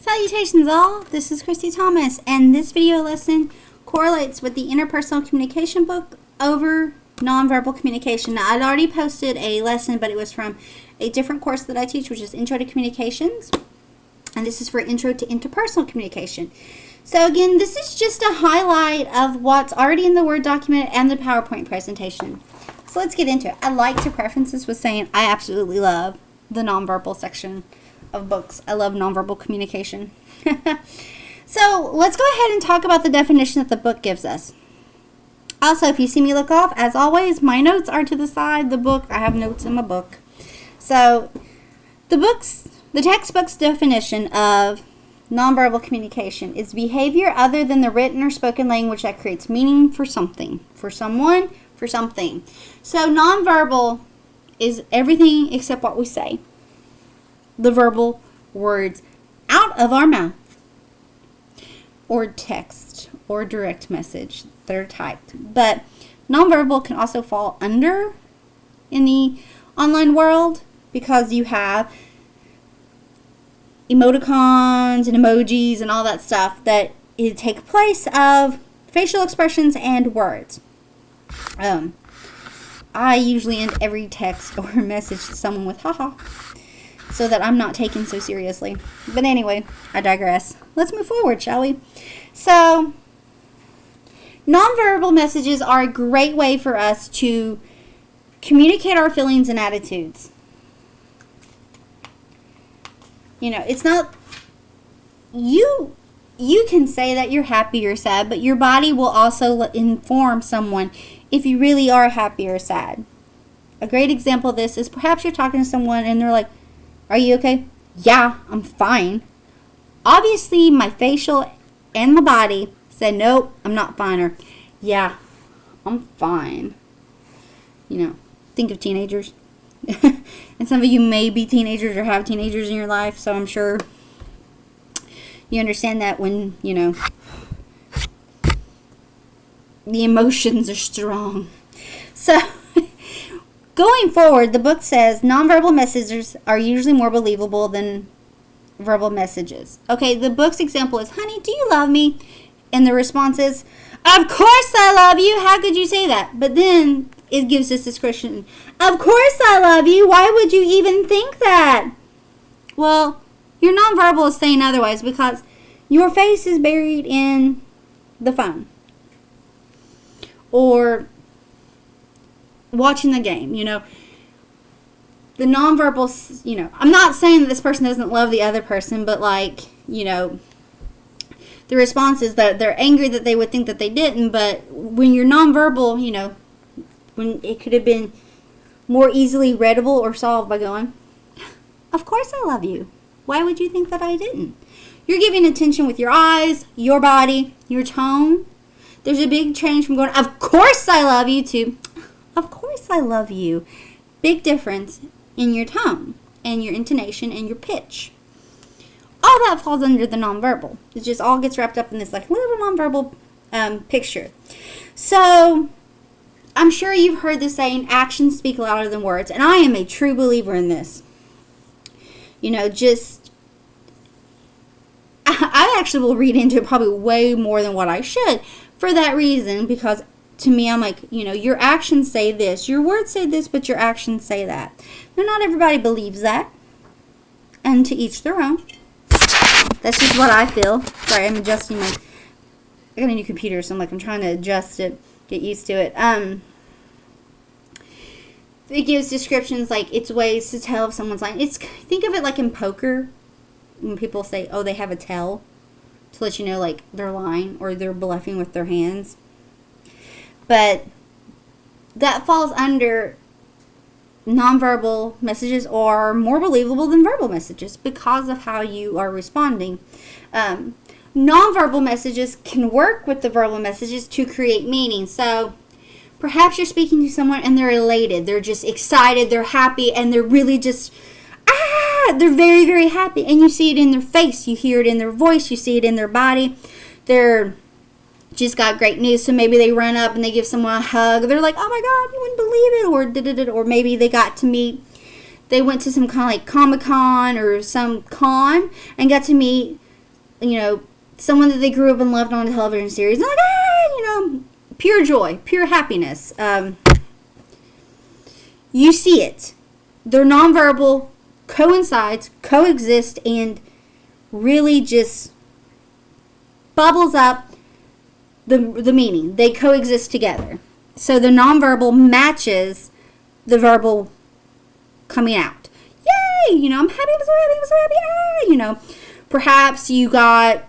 Salutations all, this is Christy Thomas, and this video lesson correlates with the Interpersonal Communication book over Nonverbal Communication. Now, I'd already posted a lesson, but it was from a different course that I teach, which is Intro to Communications, and this is for Intro to Interpersonal Communication. So again, this is just a highlight of what's already in the Word document and the PowerPoint presentation. So let's get into it. I like to preface this with saying I absolutely love the nonverbal section of books. I love nonverbal communication. So let's go ahead and talk about the definition that the book gives us. Also, if you see me look off, as always, my notes are to the side. The book, I have notes in my book. So the textbook's definition of nonverbal communication is behavior other than the written or spoken language that creates meaning for something, for someone, for something. So nonverbal is everything except what we say. The verbal words out of our mouth, or text, or direct message that are typed. But nonverbal can also fall under in the online world because you have emoticons and emojis and all that stuff that take place of facial expressions and words. I usually end every text or message to someone with haha, so that I'm not taken so seriously. But anyway, I digress. Let's move forward, shall we? So, nonverbal messages are a great way for us to communicate our feelings and attitudes. You know, it's not, you can say that you're happy or sad, but your body will also inform someone if you really are happy or sad. A great example of this is perhaps you're talking to someone and they're like, "Are you okay?" "Yeah, I'm fine." Obviously, my facial and my body said, "Nope, I'm not fine," or "Yeah, I'm fine." You know, think of teenagers. And some of you may be teenagers or have teenagers in your life, so I'm sure you understand that when, you know, the emotions are strong. So, going forward, the book says nonverbal messages are usually more believable than verbal messages. Okay, the book's example is, "Honey, do you love me?" And the response is, "Of course I love you. How could you say that?" But then it gives this description, "Of course I love you. Why would you even think that?" Well, your nonverbal is saying otherwise because your face is buried in the phone. Or watching the game, you know. The nonverbal, you know, I'm not saying that this person doesn't love the other person, but like, you know, the response is that they're angry that they would think that they didn't, but when you're nonverbal, you know, when it could have been more easily readable or solved by going, "Of course I love you. Why would you think that I didn't?" You're giving attention with your eyes, your body, your tone. There's a big change from going, "Of course I love you," to "Of course I love you." Big difference in your tone and your intonation and your pitch. All that falls under the nonverbal. It just all gets wrapped up in this like little nonverbal picture. So I'm sure you've heard the saying, "Actions speak louder than words," and I am a true believer in this. You know, I actually will read into it probably way more than what I should for that reason, because to me, I'm like, you know, your actions say this, your words say this, but your actions say that. Now, not everybody believes that, and to each their own. That's just what I feel. Sorry, I'm adjusting I got a new computer, so I'm trying to adjust it, get used to it. It gives descriptions like it's ways to tell if someone's lying. Think of it like in poker, when people say, "Oh, they have a tell," to let you know like they're lying or they're bluffing with their hands. But that falls under nonverbal messages are more believable than verbal messages because of how you are responding. Nonverbal messages can work with the verbal messages to create meaning. So perhaps you're speaking to someone and they're elated. They're just excited. They're happy. And they're really just, they're very, very happy. And you see it in their face. You hear it in their voice. You see it in their body. They're just got great news, so maybe they run up and they give someone a hug. They're like, "Oh my God, you wouldn't believe it," or maybe they got to meet. They went to some kind of like Comic-Con or some con and got to meet someone that they grew up and loved on a television series. And like, pure joy, pure happiness. You see it. Their nonverbal coincides, coexist, and really just bubbles up the meaning. They coexist together. So the nonverbal matches the verbal coming out. Yay! I'm happy, I'm so happy. Perhaps you got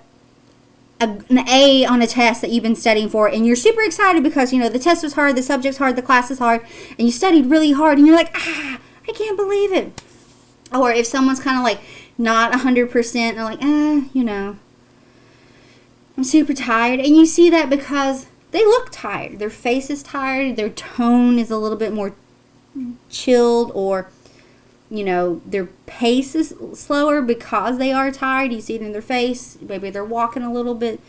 an A on a test that you've been studying for, and you're super excited because, the test was hard, the subject's hard, the class is hard, and you studied really hard, and you're like, I can't believe it. Or if someone's kind of like not 100%, and they're like, I'm super tired, and you see that because they look tired. Their face is tired, their tone is a little bit more chilled, or their pace is slower because they are tired. You see it in their face. Maybe they're walking a little bit,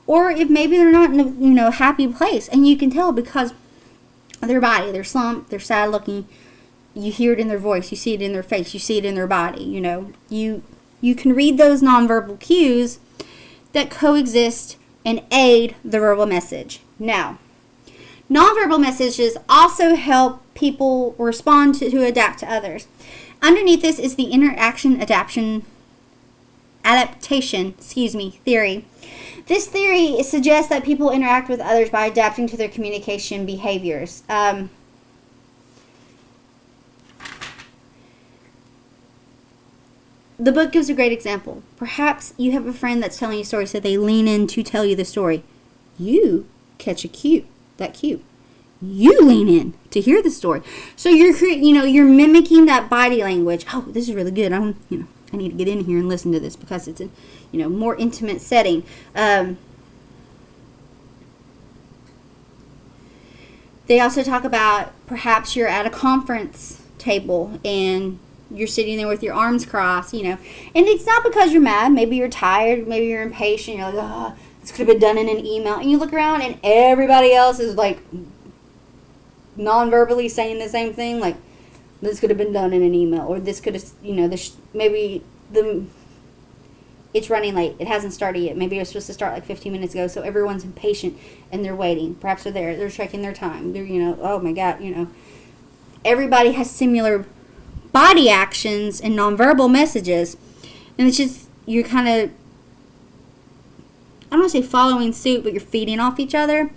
or if maybe they're not in a happy place, and you can tell because of their body. They're slumped, they're sad looking. You hear it in their voice, you see it in their face, you see it in their body. You can read those nonverbal cues that coexist and aid the verbal message. Now, nonverbal messages also help people respond to adapt to others. Underneath this is the interaction adaptation theory. This theory suggests that people interact with others by adapting to their communication behaviors. The book gives a great example. Perhaps you have a friend that's telling you a story, so they lean in to tell you the story. You catch that cue. You lean in to hear the story. So you're mimicking that body language. Oh, this is really good. I need to get in here and listen to this because it's a more intimate setting. They also talk about perhaps you're at a conference table and you're sitting there with your arms crossed, and it's not because you're mad. Maybe you're tired. Maybe you're impatient. You're like, this could have been done in an email. And you look around and everybody else is like non-verbally saying the same thing. Like, this could have been done in an email. Or this could have, it's running late. It hasn't started yet. Maybe it was supposed to start like 15 minutes ago. So everyone's impatient and they're waiting. Perhaps they're checking their time. They're, oh my God, Everybody has similar body actions and nonverbal messages, and it's just you're kind of, I don't want to say following suit, but you're feeding off each other.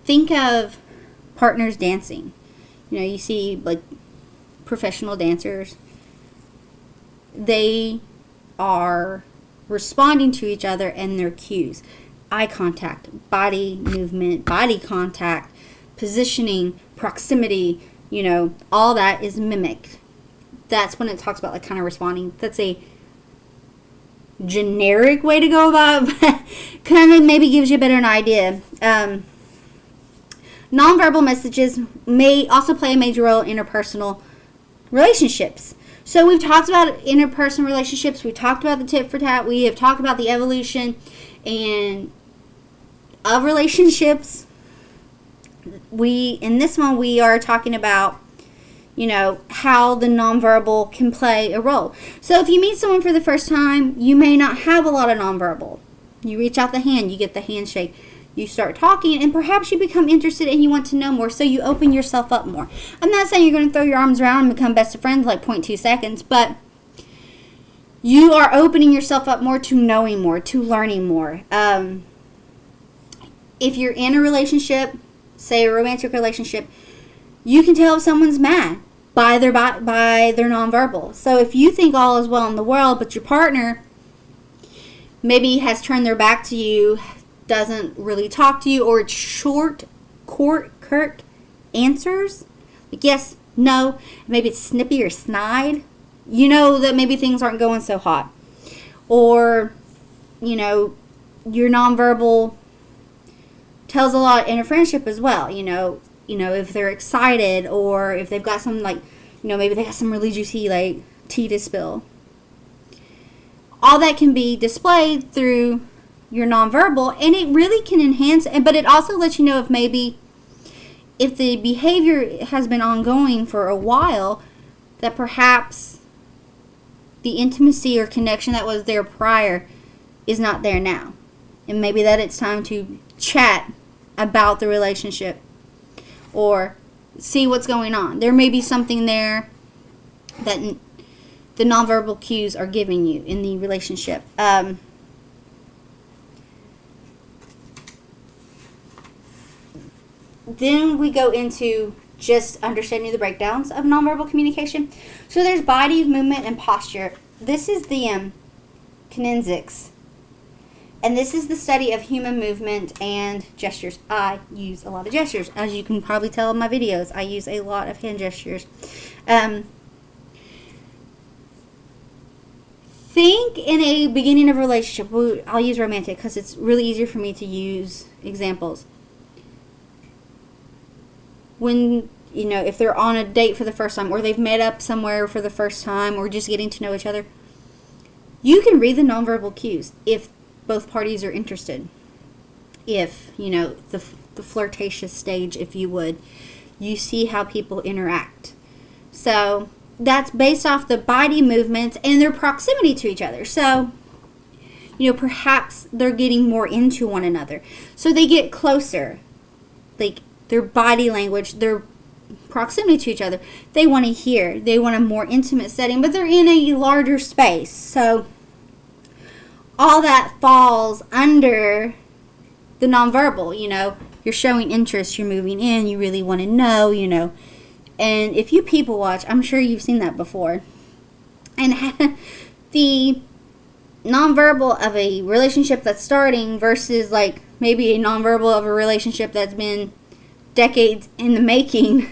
Think of partners dancing. You see like professional dancers. They are responding to each other and their cues. Eye contact, body movement, body contact, positioning, proximity, all that is mimicked. That's when it talks about like kind of responding. That's a generic way to go about it, kind of maybe gives you a better idea. Nonverbal messages may also play a major role in interpersonal relationships. So we've talked about interpersonal relationships. We've talked about the tit for tat. We have talked about the evolution and of relationships. In this one we are talking about how the nonverbal can play a role. So if you meet someone for the first time, you may not have a lot of nonverbal. You reach out the hand, you get the handshake, you start talking, and perhaps you become interested and you want to know more, so you open yourself up more. I'm not saying you're going to throw your arms around and become best of friends like 0.2 seconds, but you are opening yourself up more to knowing more, to learning more. If you're in a relationship, say a romantic relationship, you can tell if someone's mad by their nonverbal. So if you think all is well in the world, but your partner maybe has turned their back to you, doesn't really talk to you, or it's short, curt answers, like yes, no, maybe it's snippy or snide, that maybe things aren't going so hot. Or, your nonverbal tells a lot in a friendship as well. If they're excited, or if they've got some maybe they got some really juicy tea to spill. All that can be displayed through your nonverbal, and it really can enhance, but it also lets you know if the behavior has been ongoing for a while, that perhaps the intimacy or connection that was there prior is not there now. And maybe that it's time to chat about the relationship or see what's going on. There may be something there that the nonverbal cues are giving you in the relationship. Then we go into just understanding the breakdowns of nonverbal communication. So there's body movement and posture. This is the kinesics. And this is the study of human movement and gestures. I use a lot of gestures. As you can probably tell in my videos, I use a lot of hand gestures. Think in a beginning of a relationship. I'll use romantic because it's really easier for me to use examples. When, if they're on a date for the first time or they've met up somewhere for the first time or just getting to know each other, you can read the nonverbal cues if both parties are interested. If, the flirtatious stage, if you would, you see how people interact. So that's based off the body movements and their proximity to each other. So, perhaps they're getting more into one another. So they get closer. Like their body language, their proximity to each other. They want to hear. They want a more intimate setting, but they're in a larger space. So all that falls under the nonverbal. You're showing interest, you're moving in, you really want to know, And if you people watch, I'm sure you've seen that before. And the nonverbal of a relationship that's starting versus like maybe a nonverbal of a relationship that's been decades in the making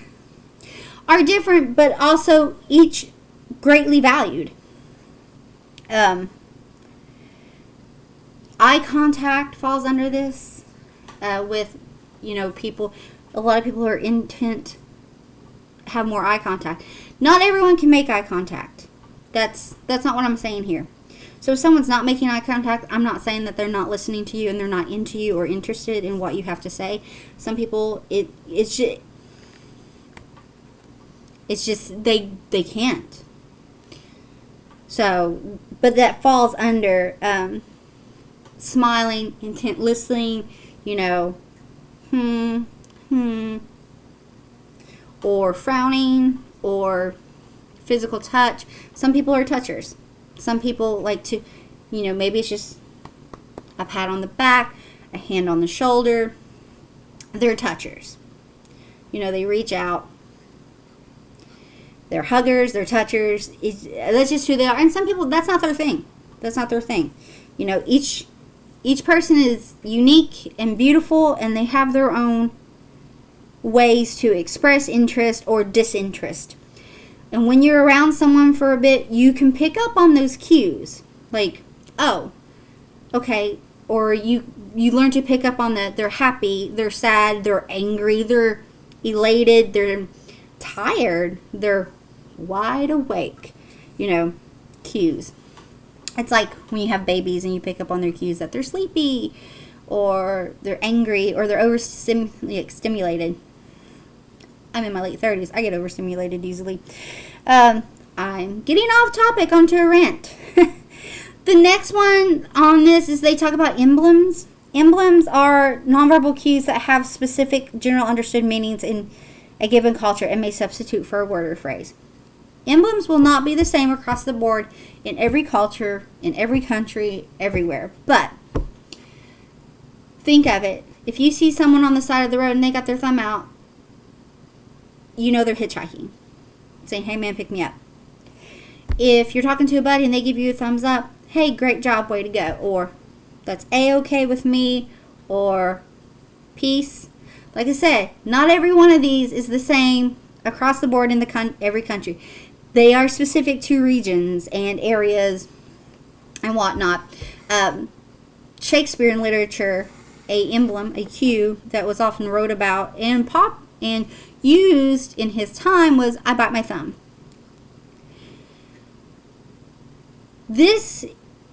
are different, but also each greatly valued. Eye contact falls under this with, people. A lot of people who are intent have more eye contact. Not everyone can make eye contact. That's not what I'm saying here. So if someone's not making eye contact, I'm not saying that they're not listening to you and they're not into you or interested in what you have to say. Some people, it's just they can't. So, but that falls under smiling, intent listening, or frowning, or physical touch. Some people are touchers. Some people like to, maybe it's just a pat on the back, a hand on the shoulder. They're touchers. They reach out. They're huggers, they're touchers. That's just who they are. And some people, that's not their thing. That's not their thing. Each person is unique and beautiful, and they have their own ways to express interest or disinterest. And when you're around someone for a bit, you can pick up on those cues. Like, oh, okay. Or you learn to pick up on that they're happy, they're sad, they're angry, they're elated, they're tired, they're wide awake. Cues. It's like when you have babies and you pick up on their cues that they're sleepy or they're angry or they're overstimulated. I'm in my late 30s. I get overstimulated easily. I'm getting off topic onto a rant. The next one on this is they talk about emblems. Emblems are nonverbal cues that have specific general understood meanings in a given culture and may substitute for a word or phrase. Emblems will not be the same across the board in every culture, in every country, everywhere. But think of it. If you see someone on the side of the road and they got their thumb out, they're hitchhiking. Saying, hey man, pick me up. If you're talking to a buddy and they give you a thumbs up, hey, great job, way to go. Or that's A-okay with me. Or peace. Like I said, not every one of these is the same across the board in every country. They are specific to regions and areas and whatnot. Shakespeare in literature, a emblem, a cue that was often wrote about and used in his time was, I bite my thumb. This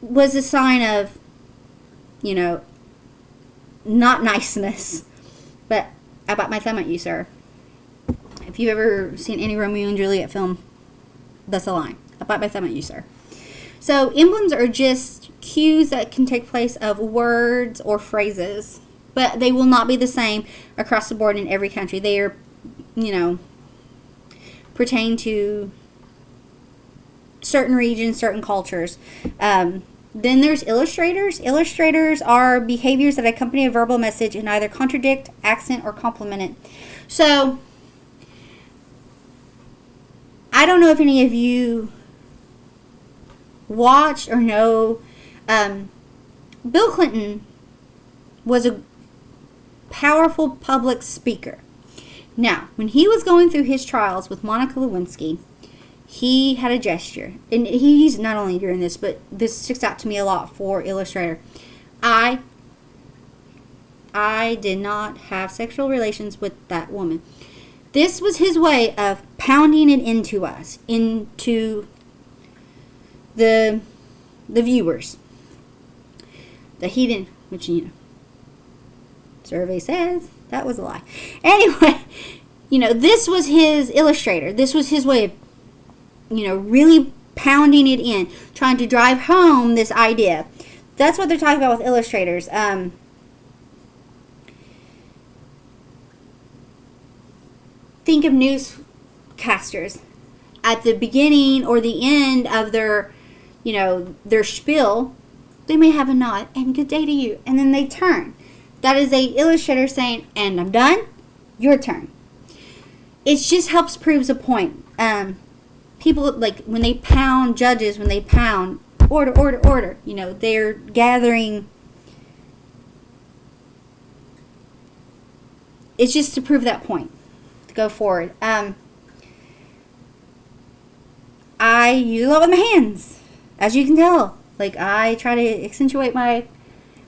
was a sign of, not niceness, but I bite my thumb at you, sir. If you've ever seen any Romeo and Juliet film, That's a line. I'll bite my thumb at you, sir. So emblems are just cues that can take place of words or phrases, but they will not be the same across the board in every country. They are, pertain to certain regions, certain cultures. Then there's illustrators. Illustrators are behaviors that accompany a verbal message and either contradict, accent, or complement it. So, I don't know if any of you watched or know, Bill Clinton was a powerful public speaker. Now, when he was going through his trials with Monica Lewinsky, he had a gesture, and he's not only doing this, but this sticks out to me a lot for Illustrator. I did not have sexual relations with that woman. This was his way of pounding it into us, into the viewers. That he didn't, which, survey says that was a lie. Anyway, this was his Illustrator. This was his way of really pounding it in, trying to drive home this idea. That's what they're talking about with illustrators. Think of newscasters at the beginning or the end of their spiel. They may have a nod and good day to you, and then they turn. That is a illustrator saying, and I'm done, your turn. It just helps proves a point. People, like, when they pound judges, when they pound order, they're gathering. It's just to prove that point, to go forward. I use a lot with my hands, as you can tell. Like, I try to accentuate my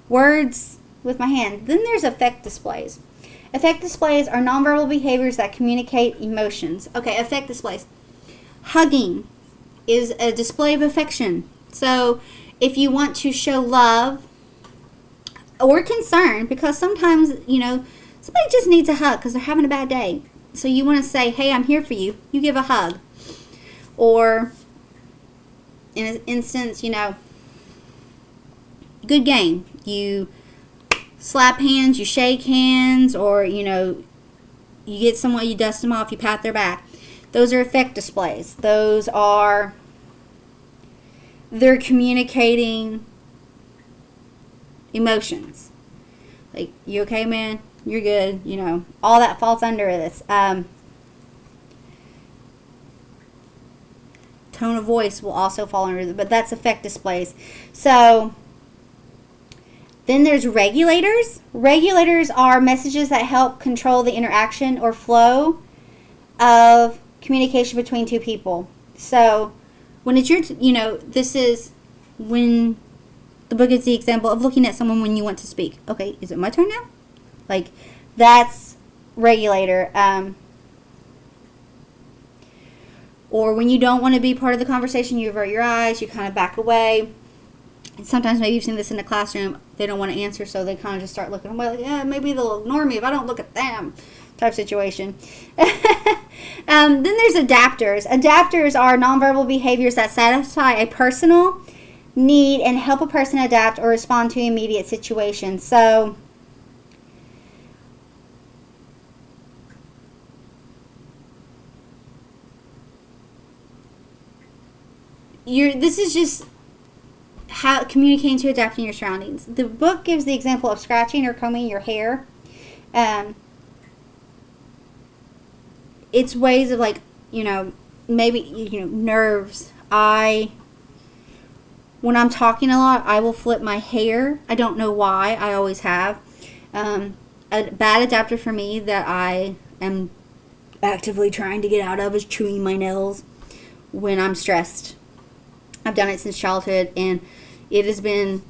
words with my hand. Then there's affect displays. Affect displays are nonverbal behaviors that communicate emotions. Okay, affect displays. Hugging is a display of affection. So if you want to show love or concern, because sometimes, somebody just needs a hug because they're having a bad day. So you want to say, hey, I'm here for you. You give a hug. Or, in an instance, good game. You slap hands, you shake hands, or, you get someone, you dust them off, you pat their back. Those are affect displays. They're communicating emotions. Like, you okay, man? You're good. All that falls under this. Tone of voice will also fall under it, but that's affect displays. So, then there's regulators. Regulators are messages that help control the interaction or flow of communication between two people. So when it's your, this is when the book is the example of looking at someone when you want to speak. Okay, is it my turn now? Like, that's regulator. Or when you don't want to be part of the conversation, you avert your eyes, you kind of back away. And sometimes maybe you've seen this in the classroom, they don't want to answer, so they kind of just start looking away, like, yeah, maybe they'll ignore me if I don't look at them, type situation. Then there's adapters. Adapters are nonverbal behaviors that satisfy a personal need and help a person adapt or respond to immediate situations. So, this is just how communicating to adapting your surroundings. The book gives the example of scratching or combing your hair. It's ways of, like, maybe, nerves. When I'm talking a lot, I will flip my hair. I don't know why. I always have. A bad adapter for me that I am actively trying to get out of is chewing my nails when I'm stressed. I've done it since childhood, and it has been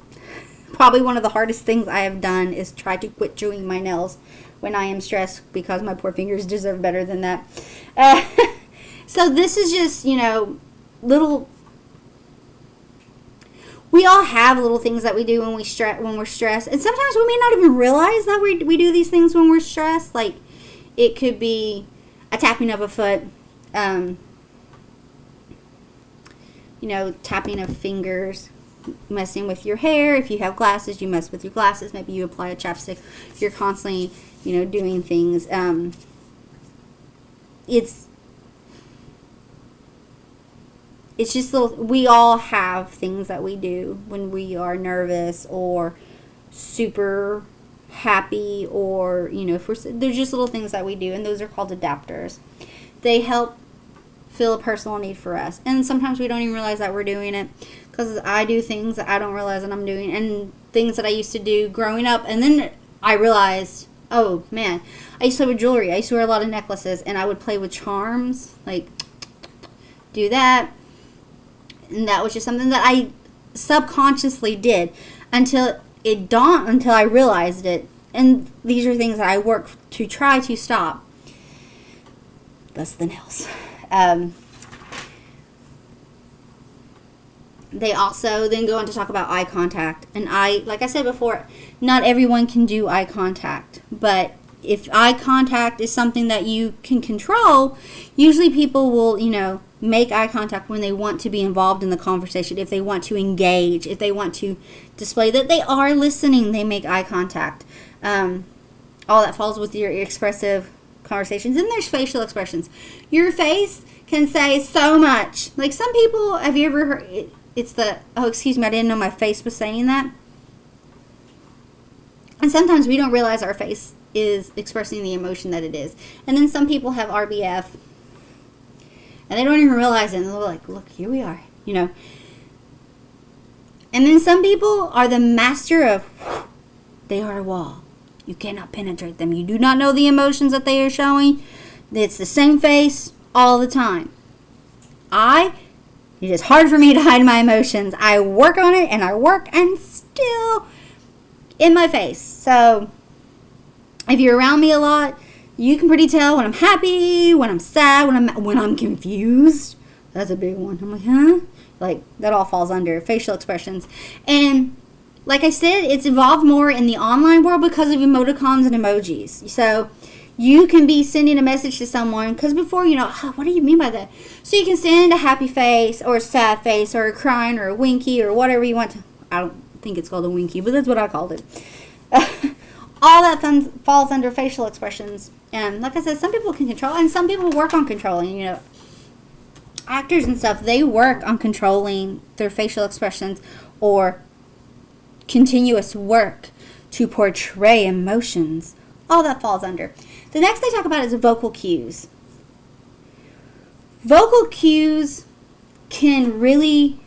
probably one of the hardest things I have done is try to quit chewing my nails when I am stressed, because my poor fingers deserve better than that. So this is just, little. We all have little things that we do when we're stressed, and sometimes we may not even realize that we do these things when we're stressed. Like, it could be a tapping of a foot. tapping of fingers, messing with your hair. If you have glasses, you mess with your glasses. Maybe you apply a chapstick. You're constantly, doing things. It's just we all have things that we do when we are nervous or super happy, or, there's just little things that we do, and those are called adapters. They help fill a personal need for us. And sometimes we don't even realize that we're doing it, because I do things that I don't realize that I'm doing, and things that I used to do growing up, and then I realized, oh man, I used to wear jewelry. I used to wear a lot of necklaces, and I would play with charms, like do that. And that was just something that I subconsciously did until I realized it. And these are things that I work to try to stop. Thus the nails. They also then go on to talk about eye contact. And like I said before, not everyone can do eye contact. But if eye contact is something that you can control, usually people will, make eye contact when they want to be involved in the conversation, if they want to engage, if they want to display that they are listening, they make eye contact. All that falls with your expressive conversations. And there's facial expressions. Your face can say so much. Like some people, have you ever heard, oh, excuse me, I didn't know my face was saying that. And sometimes we don't realize our face is expressing the emotion that it is. And then some people have RBF, and they don't even realize it. And they're like, look, here we are, And then some people are the master of, they are a wall. You cannot penetrate them. You do not know the emotions that they are showing. It's the same face all the time. It is hard for me to hide my emotions. I work on it, and I work, and still in my face. So if you're around me a lot, you can pretty tell when I'm happy, when I'm sad, when I'm confused. That's a big one. I'm like, huh? Like, that all falls under facial expressions. And like I said, it's evolved more in the online world because of emoticons and emojis. So you can be sending a message to someone, because before, what do you mean by that? So you can send a happy face or a sad face or a crying or a winky or whatever you want to. I don't think it's called a winky, but that's what I called it. All that falls under facial expressions. And like I said, some people can control, and some people work on controlling. Actors and stuff, they work on controlling their facial expressions or continuous work to portray emotions. All that falls under. The next they talk about is vocal cues. Vocal cues can really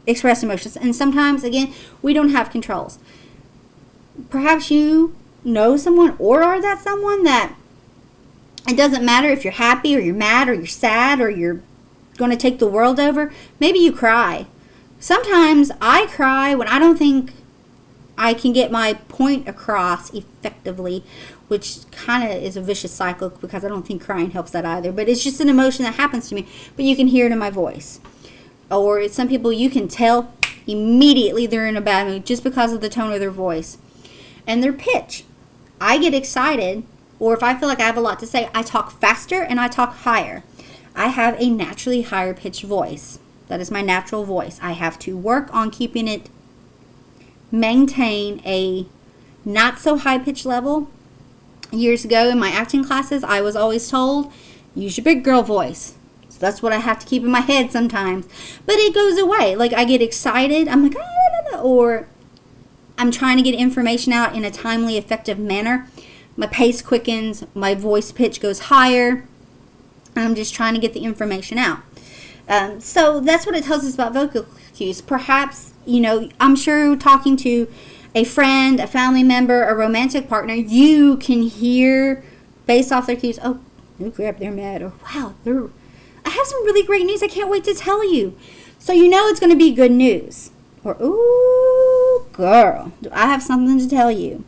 express emotions, and sometimes, again, we don't have controls. Perhaps you know someone or are that someone that it doesn't matter if you're happy or you're mad or you're sad or you're going to take the world over. Maybe you cry. Sometimes I cry when I don't think I can get my point across effectively, which kind of is a vicious cycle because I don't think crying helps that either. But it's just an emotion that happens to me, but you can hear it in my voice. Or some people, you can tell immediately they're in a bad mood just because of the tone of their voice and their pitch. I get excited, or if I feel like I have a lot to say, I talk faster and I talk higher. I have a naturally higher pitched voice. That is my natural voice. I have to work on keeping it, maintain a not so high pitched level. Years ago in my acting classes, I was always told, use your big girl voice. So that's what I have to keep in my head sometimes. But it goes away. Like I get excited. I'm like, or I'm trying to get information out in a timely, effective manner. My pace quickens. My voice pitch goes higher. I'm just trying to get the information out. So that's what it tells us about vocal cues. Perhaps, I'm sure talking to a friend, a family member, a romantic partner, you can hear based off their cues, oh crap, they're mad. Or wow, I have some really great news. I can't wait to tell you. So it's going to be good news. Or, ooh, girl, do I have something to tell you?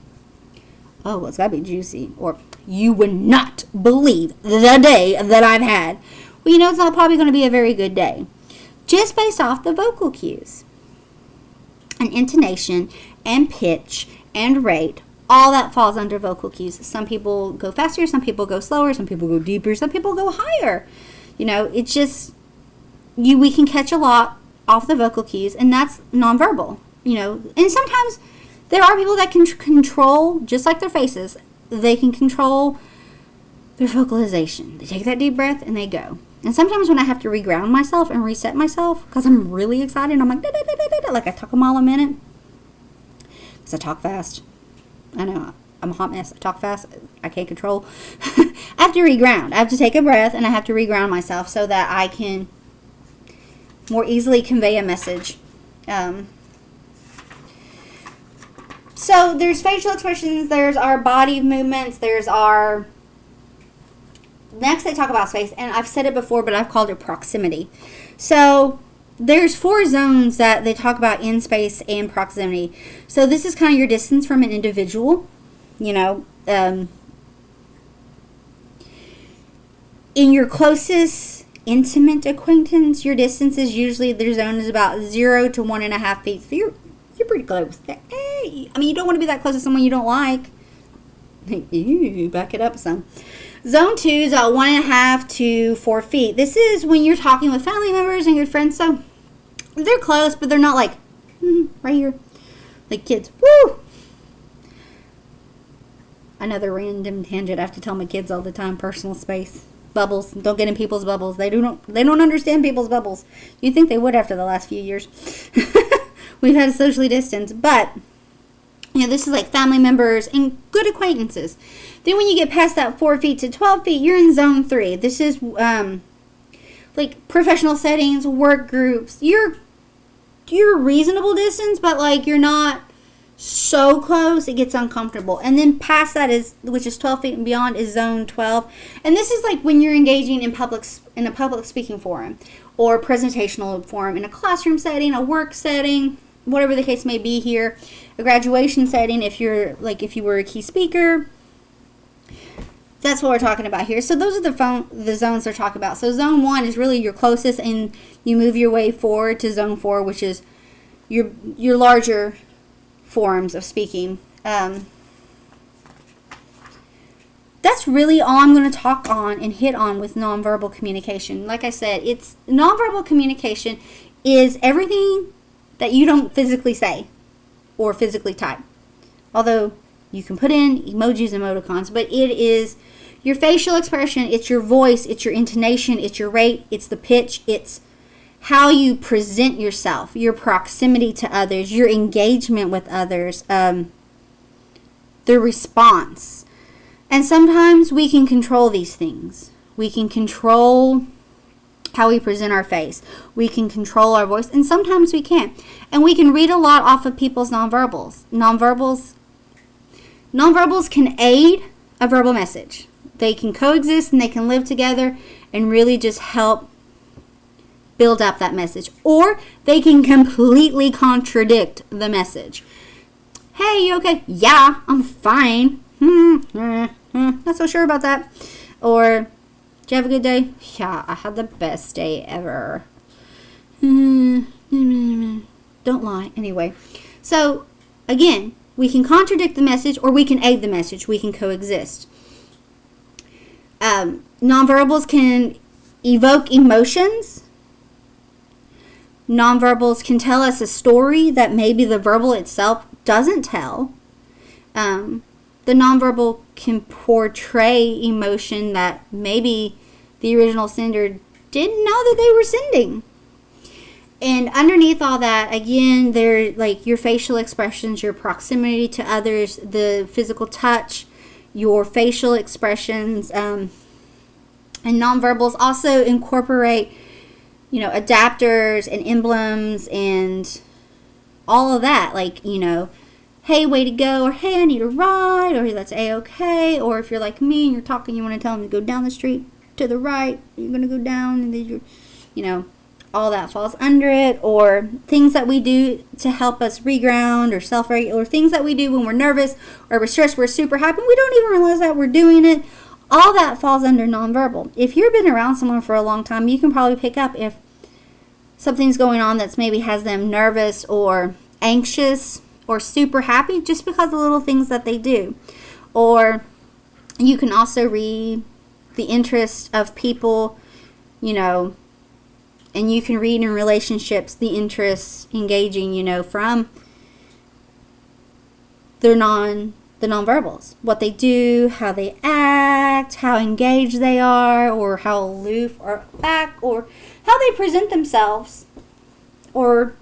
Oh, well, it's got to be juicy. Or, you would not believe the day that I've had. Well, it's not probably going to be a very good day. Just based off the vocal cues. And intonation and pitch and rate, all that falls under vocal cues. Some people go faster, some people go slower, some people go deeper, some people go higher. It's just we can catch a lot off the vocal cues, and that's nonverbal, And sometimes there are people that can control, just like their faces, they can control their vocalization. They take that deep breath and they go. And sometimes when I have to reground myself and reset myself, because I'm really excited, I'm like, da, da, da, da, da, like I talk a mile a minute. Because I talk fast. I know, I'm a hot mess. I talk fast. I can't control. I have to reground. I have to take a breath and I have to reground myself so that I can more easily convey a message. So there's facial expressions, there's our body movements, there's our... Next they talk about space, and I've said it before, but I've called it proximity. So there's 4 zones that they talk about in space and proximity. So this is kind of your distance from an individual, in your closest intimate acquaintance, your distance is usually, their zone is about 0 to 1.5 feet. So you're pretty close. Hey, you don't want to be that close to someone you don't like. Ew, back it up some. Zone 2 is about 1.5 to 4 feet. This is when you're talking with family members and good friends. So they're close, but they're not like right here, like kids. Woo! Another random tangent. I have to tell my kids all the time. Personal space, bubbles. Don't get in people's bubbles. They don't understand people's bubbles. You'd think they would after the last few years. We've had to socially distance, but this is like family members and good acquaintances. Then when you get past that 4 feet to 12 feet, you're in zone 3. This is like professional settings, work groups. You're reasonable distance, but like you're not so close it gets uncomfortable. And then past that is, which is 12 feet and beyond, is zone 12. And this is like when you're engaging in a public speaking forum or presentational forum in a classroom setting, a work setting, whatever the case may be here, a graduation setting, if you were a key speaker. That's what we're talking about here. So those are the zones they're talking about. So zone 1 is really your closest, and you move your way forward to zone 4, which is your larger forms of speaking. That's really all I'm going to talk on and hit on with nonverbal communication. Like I said, it's nonverbal communication is everything that you don't physically say or physically type. Although you can put in emojis and emoticons, but it is your facial expression, it's your voice, it's your intonation, it's your rate, it's the pitch, it's how you present yourself, your proximity to others, your engagement with others, the response. And sometimes we can control these things. We can control how we present our face. We can control our voice, and sometimes we can't. And we can read a lot off of people's nonverbals. Nonverbals can aid a verbal message. They can coexist and they can live together and really just help build up that message. Or they can completely contradict the message. Hey, you okay? Yeah, I'm fine. Not so sure about that. Or, did you have a good day? Yeah, I had the best day ever. Don't lie. Anyway, so again, we can contradict the message or we can aid the message. We can coexist. Nonverbals can evoke emotions. Nonverbals can tell us a story that maybe the verbal itself doesn't tell. The nonverbal can portray emotion that maybe the original sender didn't know that they were sending. And underneath all that, again, they're like your facial expressions, your proximity to others, the physical touch, your facial expressions, and nonverbals also incorporate, adapters and emblems and all of that. Like, hey, way to go, or hey, I need a ride, or that's A-okay, or if you're like me and you're talking, you want to tell them to go down the street to the right, you're going to go down, and then you're, all that falls under it, or things that we do to help us reground or self-regulate, or things that we do when we're nervous or we're stressed, we're super happy, we don't even realize that we're doing it. All that falls under nonverbal. If you've been around someone for a long time, you can probably pick up if something's going on that's maybe has them nervous or anxious or super happy just because of little things that they do. Or you can also read the interest of people, And you can read in relationships the interests engaging, you know, from the nonverbals. What they do, how they act, how engaged they are, or how aloof or back, or how they present themselves, or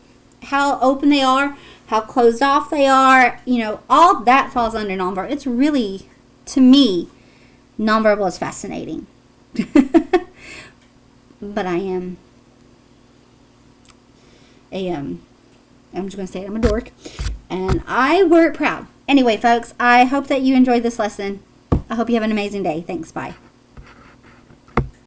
how open they are, how closed off they are. You know, all that falls under nonverbal. It's really, to me, nonverbal is fascinating. But I'm just going to say it, I'm a dork. And I wear it proud. Anyway, folks, I hope that you enjoyed this lesson. I hope you have an amazing day. Thanks. Bye.